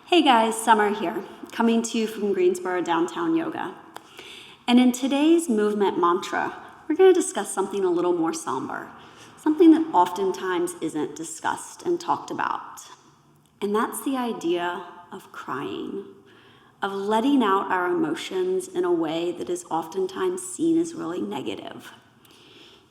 Hey guys, Summer here, coming to you from Greensboro Downtown Yoga. And in today's movement mantra, we're going to discuss something a little more somber, something that oftentimes isn't discussed and talked about. And that's the idea of crying, of letting out our emotions in a way that is oftentimes seen as really negative.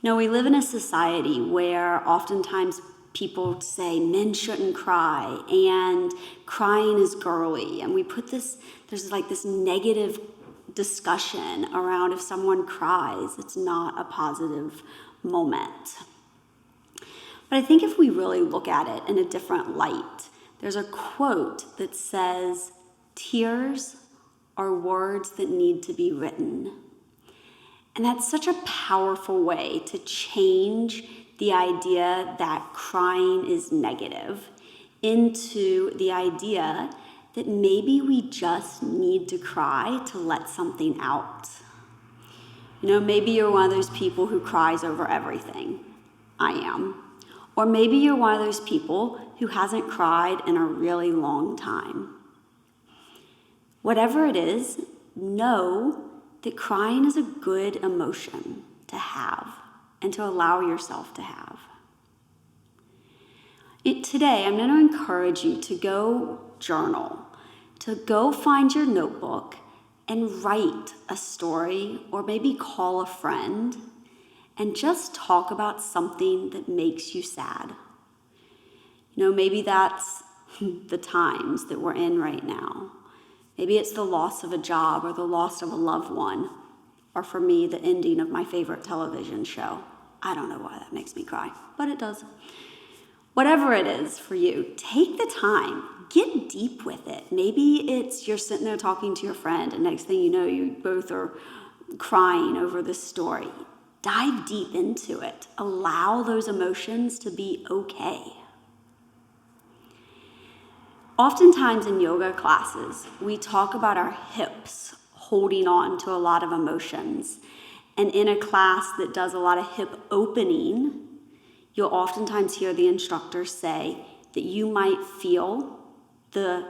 You know, we live in a society where oftentimes people say men shouldn't cry and crying is girly. And we put there's like this negative discussion around if someone cries, it's not a positive moment. But I think if we really look at it in a different light, there's a quote that says, "Tears are words that need to be written." And that's such a powerful way to change the idea that crying is negative into the idea that maybe we just need to cry to let something out. You know, maybe you're one of those people who cries over everything. I am. Or maybe you're one of those people who hasn't cried in a really long time. Whatever it is, know that crying is a good emotion to have and to allow yourself to have. Today, I'm going to encourage you to go journal, to go find your notebook and write a story or maybe call a friend and just talk about something that makes you sad. You know, maybe that's the times that we're in right now. Maybe it's the loss of a job or the loss of a loved one, or for me, the ending of my favorite television show. I don't know why that makes me cry, but it does. Whatever it is for you, take the time, get deep with it. Maybe it's you're sitting there talking to your friend and next thing you know, you both are crying over this story. Dive deep into it. Allow those emotions to be okay. Oftentimes in yoga classes, we talk about our hips holding on to a lot of emotions. And in a class that does a lot of hip opening, you'll oftentimes hear the instructor say that you might feel the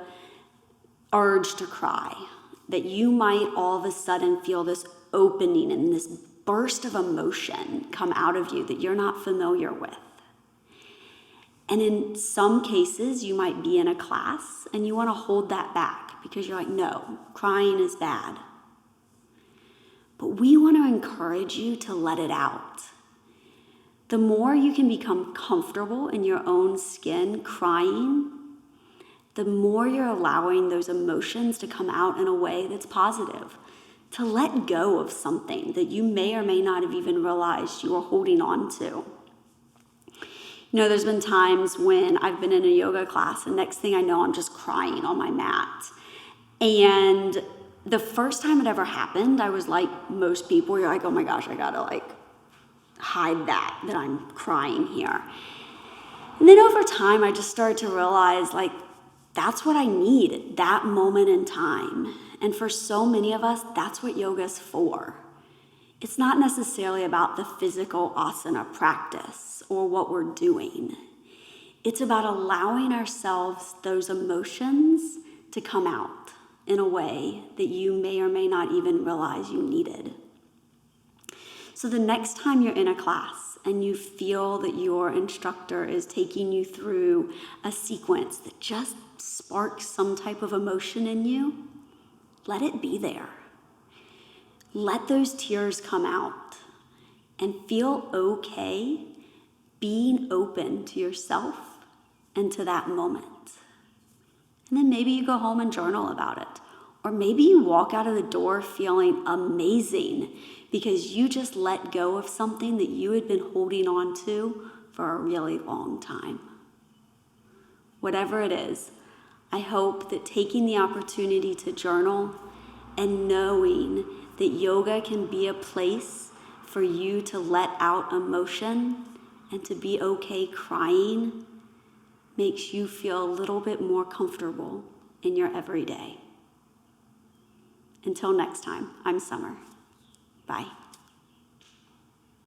urge to cry, that you might all of a sudden feel this opening and this burst of emotion come out of you that you're not familiar with. And in some cases, you might be in a class and you want to hold that back because you're like, no, crying is bad. But we want to encourage you to let it out. The more you can become comfortable in your own skin crying, the more you're allowing those emotions to come out in a way that's positive, to let go of something that you may or may not have even realized you were holding on to. You know, there's been times when I've been in a yoga class and next thing I know, I'm just crying on my mat. And the first time it ever happened, I was like most people, you're like, oh my gosh, I gotta hide that I'm crying here. And then over time, I just started to realize that's what I need at that moment in time. And for so many of us, that's what yoga's for. It's not necessarily about the physical asana practice or what we're doing. It's about allowing ourselves those emotions to come out in a way that you may or may not even realize you needed. So the next time you're in a class and you feel that your instructor is taking you through a sequence that just sparks some type of emotion in you, let it be there. Let those tears come out and feel okay being open to yourself and to that moment. And then maybe you go home and journal about it. Or maybe you walk out of the door feeling amazing because you just let go of something that you had been holding on to for a really long time. Whatever it is, I hope that taking the opportunity to journal and knowing that yoga can be a place for you to let out emotion and to be okay crying makes you feel a little bit more comfortable in your everyday. Until next time, I'm Summer. Bye.